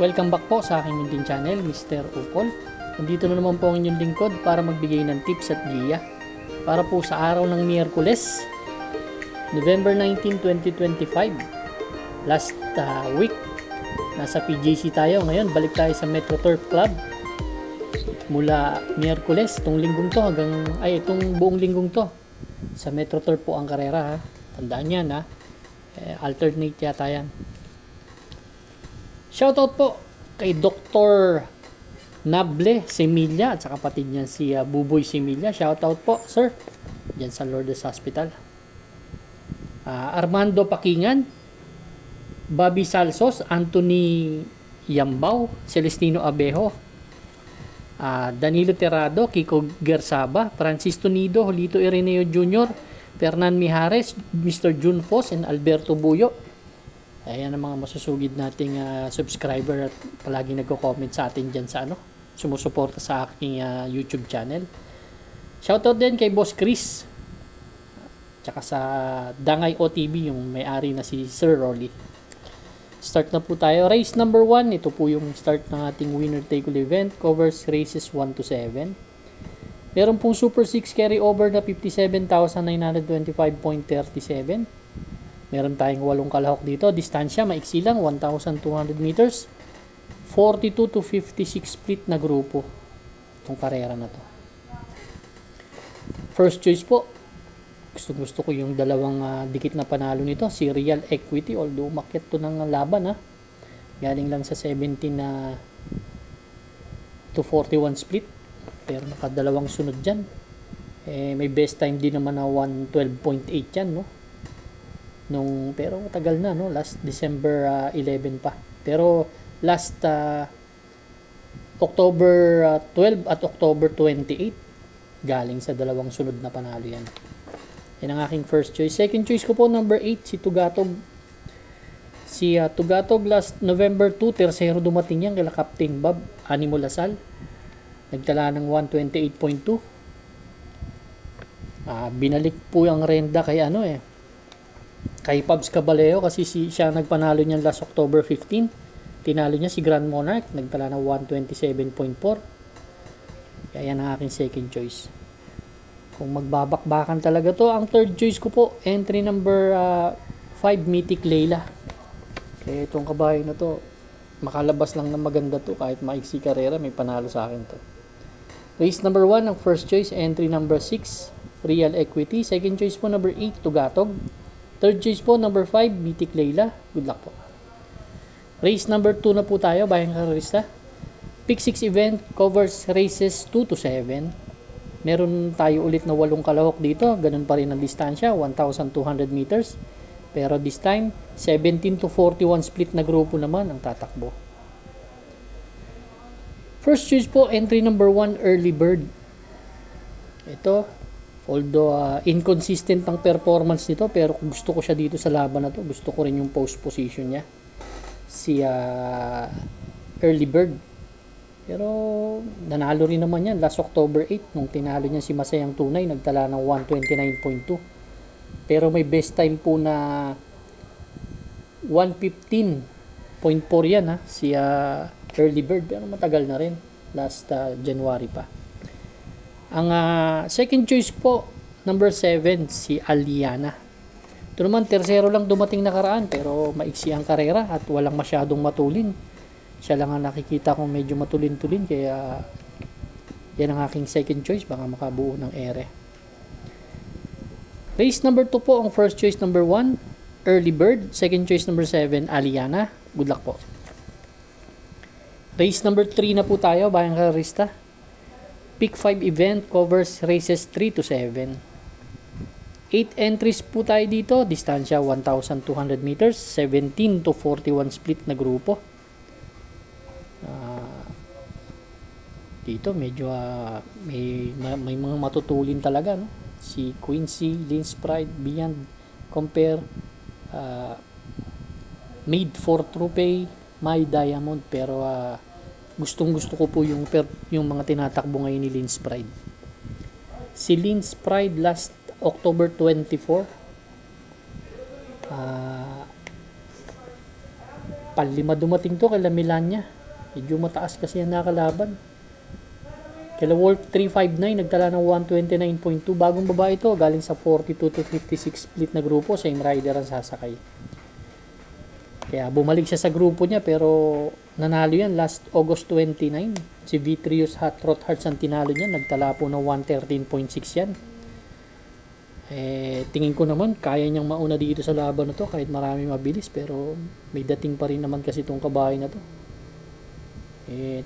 Welcome back po sa aking munting channel, Mr. Ukol. Nandito na naman po ang inyong lingkod para magbigay ng tips at giya para po sa araw ng Miyerkules, November 19, 2025. Last week, nasa PJC tayo. Ngayon, balik tayo sa Metro Turf Club. Mula Miyerkules, itong buong linggong to. Sa Metro Turf po ang karera, ha. Tandaan yan, ha. Alternate yata yan. Shoutout po kay Dr. Nable Semilla at sa kapatid niya si Buboy Semilla. Shoutout po, sir, dyan sa Lourdes Hospital. Armando Pakingan, Bobby Salsos, Anthony Yambao, Celestino Abejo, Danilo Terrado, Kiko Gersaba, Francis Tonido, Julito Ireneo Jr., Fernan Mijares, Mr. Jun Fos, and Alberto Buyo. Ayan ang mga masusugid nating subscriber at palagi nagko-comment sa atin dyan sa sumusuporta sa aking YouTube channel. Shoutout din kay Boss Chris, tsaka sa Dangay OTV, yung may-ari na si Sir Rolly. Start na po tayo. Race number 1, ito po yung start ng ating winner take all event. Covers races 1 to 7. Meron pong Super 6 carry over na 57,925.37. Meron tayong 8 kalahok dito. Distansya, maiksi lang, 1,200 meters. 42 to 56 split na grupo itong karera na to. First choice po, gusto ko yung dalawang dikit na panalo nito. Si Real Equity, although umakyat to ng laban, ha. Galing lang sa 17 to 41 split. Pero nakadalawang sunod dyan. May best time din naman na 112.8 yan, no? Pero matagal na, no? Last December 11 pa. Pero last October 12 at October 28, galing sa dalawang sunod na panalo yan. Yan ang aking first choice. Second choice ko po, number 8, si Tugatog. Si Tugatog last November 2, tersero dumating yan kila Captain Bob Animo Lasal. Nagtala ng 128.2. Binalik po yung renda kay kay Pabs Caballero kasi siya nagpanalo niyan last October 15. Tinalo niya si Grand Monarch, nagtala ng 127.4. Kaya yan ang aking second choice. Kung magbabakbakan talaga to, ang third choice ko po, entry number 5, Mythic Layla. Kaya itong kabahay na to, makalabas lang na maganda to, kahit maiksi karera, may panalo sa akin to. Race number 1, ang first choice, entry number 6, Real Equity. Second choice po, number 8, Tugatog. Third choice po, number 5, Mythic Layla. Good luck po. Race number 2 na po tayo, bayang karerista. Pick 6 event covers races 2 to 7. Meron tayo ulit na 8 kalahok dito. Ganun pa rin ang distansya, 1,200 meters. Pero this time, 17 to 41 split na grupo naman ang tatakbo. First choice po, entry number 1, Early Bird. Ito, although inconsistent ang performance nito, pero gusto ko siya dito sa laban na to. Gusto ko rin yung post position niya, si Early Bird. Pero nanalo rin naman yan last October 8 nung tinalo niya si Masayang Tunay, nagtala ng 129.2. Pero may best time po na 115.4 yan, si Early Bird. Pero matagal na rin, last January pa. Ang second choice po, number 7, si Aliana. Ito naman, tersero lang dumating nakaraan, pero maiksi ang karera at walang masyadong matulin. Siya lang ang nakikita kong medyo matulin-tulin, kaya yan ang aking second choice, baka makabuo ng ere. Race number 2 po, ang first choice number 1, Early Bird. Second choice number 7, Aliana. Good luck po. Race number 3 na po tayo, bayang karerista. Pick 5 event covers races 3 to 7. 8 entries po tayo dito. Distansya 1,200 meters. 17 to 41 split na grupo. Dito medyo may mga matutulin talaga, no? Si Quincy, Lynch Pride, Beyond Compare, Made for Trophy, My Diamond. Pero gustong-gusto ko po yung mga tinatakbo ngayon ni Lynch Pride. Si Lynch Pride last October 24, Kalima dumating to kay Milanya. Medyo mataas kasi ang nakalaban. Kila Wolf 359 nagtala ng 129.2. Bagong babae ito, galing sa 42 to 56 split na grupo. Same rider ang sasakay. Kaya bumalik siya sa grupo niya, pero nanalo yan last August 29. Si Vitrius Hot Rod Hearts ang tinalo niya. Nagtala po ng 113.6 yan. Tingin ko naman kaya niyang mauna dito sa laban na to kahit marami mabilis, pero may dating pa rin naman kasi itong kabahay na to.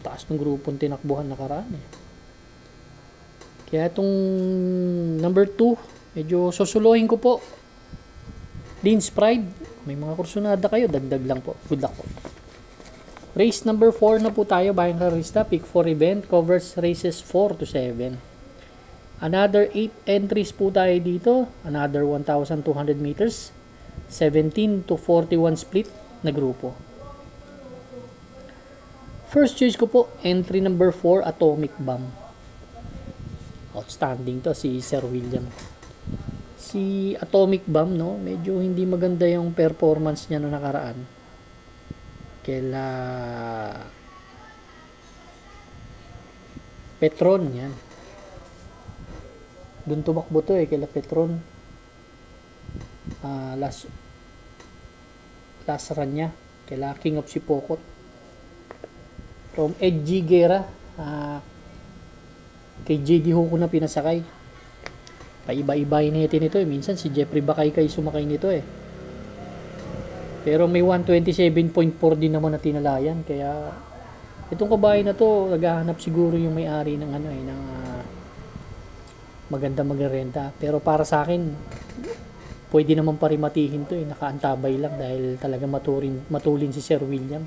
Taas ng grupong tinakbuhan nakaraan Kaya itong number 2, medyo susulohin ko po. Dean's Pride. May mga kursunada kayo, dagdag lang po. Good luck po. Race number 4 na po tayo, Bayang Karista. Pick 4 event, covers races 4 to 7. Another 8 entries po tayo dito. Another 1,200 meters. 17 to 41 split na grupo. First choice ko po, entry number 4, Atomic Bomb. Outstanding to, si Sir William. Si Atomic Bomb, no, medyo hindi maganda yung performance niya no nakaraan. Kaila Petron, yan. Doon tumakbo to kaila Petron. Last run niya. Kaila King of Sipokot. From Edgy Guerra. Kay JD Hoco na pinasakay. Paiba-ibahin natin ito Minsan si Jeffrey Bakaykay sumakay nito Pero may 127.4 din naman na tinalayan. Kaya itong kabahay na to, naghahanap siguro yung may-ari ng ng maganda magrenta. Pero para sa akin, pwede naman parimatihin to nakaantabay lang dahil talaga matulin si Sir William.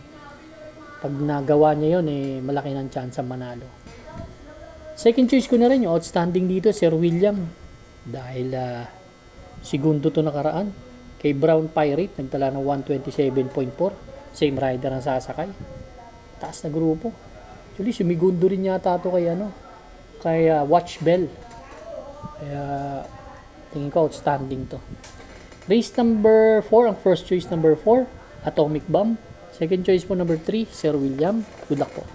Pag nagawa niya yun, malaki ng chance ang manalo. Second choice ko na rin yung outstanding dito, Sir William. Dahil segundo to nakaraan. Kay Brown Pirate, nagtala ng 127.4. Same rider ang sasakay. Taas na grupo. Actually, sumigundo rin yata to kay Watch Bell. Kaya, tingin ko outstanding to. Race number 4, ang first choice number 4, Atomic Bomb. Second choice po number 3, Sir William. Good luck po.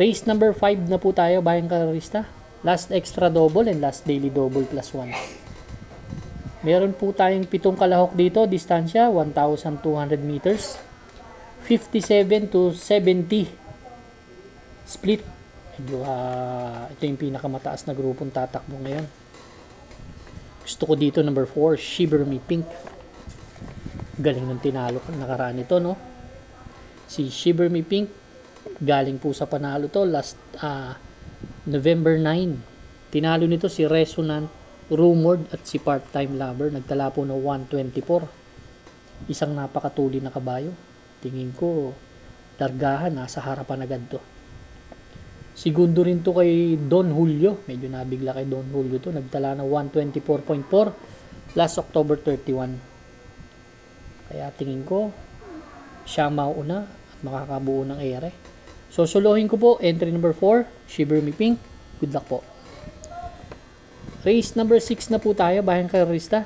Race number 5 na po tayo, Bayang Karista. Last extra double and last daily double plus 1. Meron po tayong 7 kalahok dito. Distansya, 1,200 meters. 57 to 70. Split. Ito yung pinakamataas na grupong tatakbo ngayon. Gusto ko dito number 4, Shiver Me Pink. Galing ng tinalo nakaraan ito, no? Si Shiver Me Pink, galing po sa panalo to last November 9. Tinalo nito si Resonant, Rumored at si Part-Time Lover. Nagtala po ng 124. Isang napakatuli na kabayo. Tingin ko dargahan, nasa harapan agad to. Segundo rin to kay Don Julio. Medyo nabigla kay Don Julio to. Nagtala ng 124.4 last October 31. Kaya tingin ko siya mauna at makakabuo ng ere. So, suluhin ko po, entry number 4, Shiver Me Pink. Good luck po. Race number 6 na po tayo, Bayang Karista.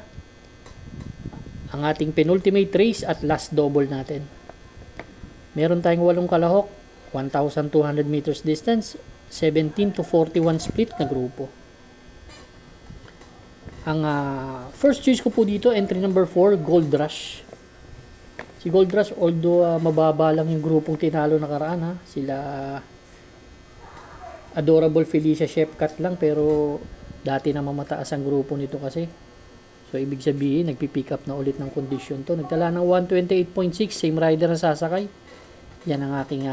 Ang ating penultimate race at last double natin. Meron tayong 8 kalahok, 1,200 meters distance, 17 to 41 split na grupo. Ang first choice ko po dito, entry number 4, Gold Rush. Si Gold Rush, although mababa lang yung grupong tinalo nakaraan sila Adorable Felicia Shepcat lang, pero dati na mamataas ang grupo nito kasi. So ibig sabihin nagpi-pick up na ulit ng condition to. Nagtala ng 128.6, same rider ang sasakay. Yan ang aking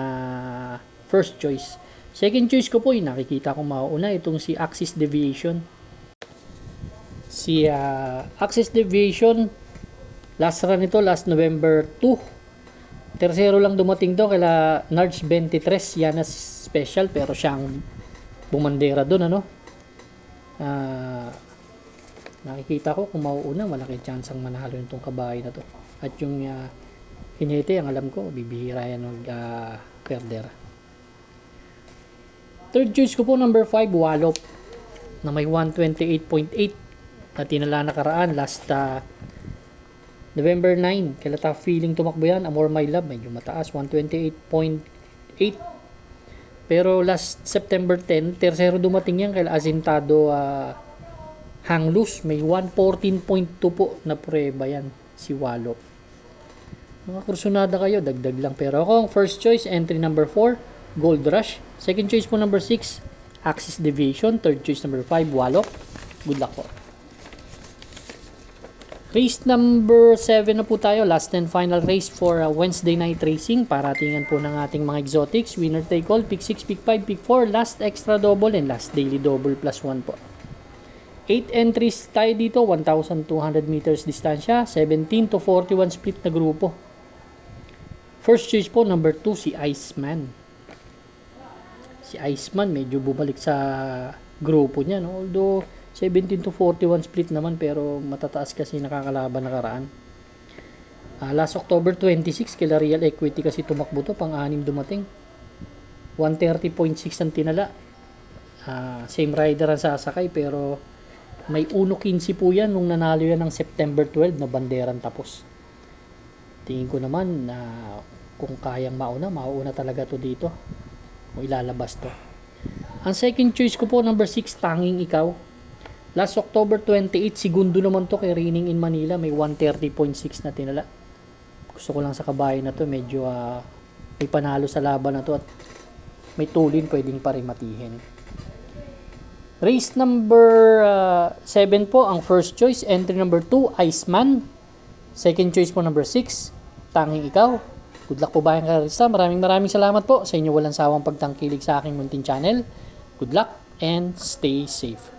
first choice. Second choice ko po yung nakikita ko mauuna, itong si Axis Deviation. Si Axis Deviation, last run nito last November 2. Tercero lang dumating to kala Nards 23 Yana Special, pero siyang bumandera doon nakikita ko kung mauuna, malaki chance ang manalo nitong kabahay na to. At yung Hinete, ang alam ko bibihira yan perder. Third choice ko po number 5, Wallop, na may 128.8 na tinala nakaraan last November 9, kailan ta feeling tumakbo yan? Amor My Love, medyo mataas, 128.8. Pero last September 10, tercero dumating yan kay Asintado Hang Loose. May 114.2 po na prueba yan, si Walo. Mga kursunada kayo, dagdag lang. Pero ako, ang first choice, entry number 4, Gold Rush. Second choice po number 6, Axis Deviation. Third choice number 5, Walo. Good luck po. Race number 7 na po tayo. Last and final race for Wednesday night racing. Paratingan po ng ating mga exotics. Winner take all. Pick 6, pick 5, pick 4. Last extra double and last daily double plus 1 po. 8 entries tayo dito. 1,200 meters distansya. 17 to 41 split na grupo. First choice po number 2 si Iceman. Si Iceman medyo bumalik sa grupo niya. No? Although 17 to 41 split naman pero matataas kasi nakakalaban nakaraan. Last October 26 kila Real Equity kasi tumakbo to, pang-anim dumating. 130.6 ang tinala. Same rider ang sasakay pero may 1.15 po yan nung nanalo yan ng September 12 na banderan tapos. Tingin ko naman na kung kayang mauna talaga to dito. O ilalabas to. Ang second choice ko po number 6, Tanging Ikaw. Last October 28, segundo naman to kay Raining in Manila. May 130.6 na tinala. Gusto ko lang sa kabayo na to. Medyo may panalo sa laban na to. At may tulin pwedeng parimatihin. Race number 7 po. Ang first choice. Entry number 2, Iceman. Second choice po number 6, Tanging Ikaw. Good luck po bayang karista. Maraming salamat po sa inyo walang sawang pagtangkilig sa aking munting channel. Good luck and stay safe.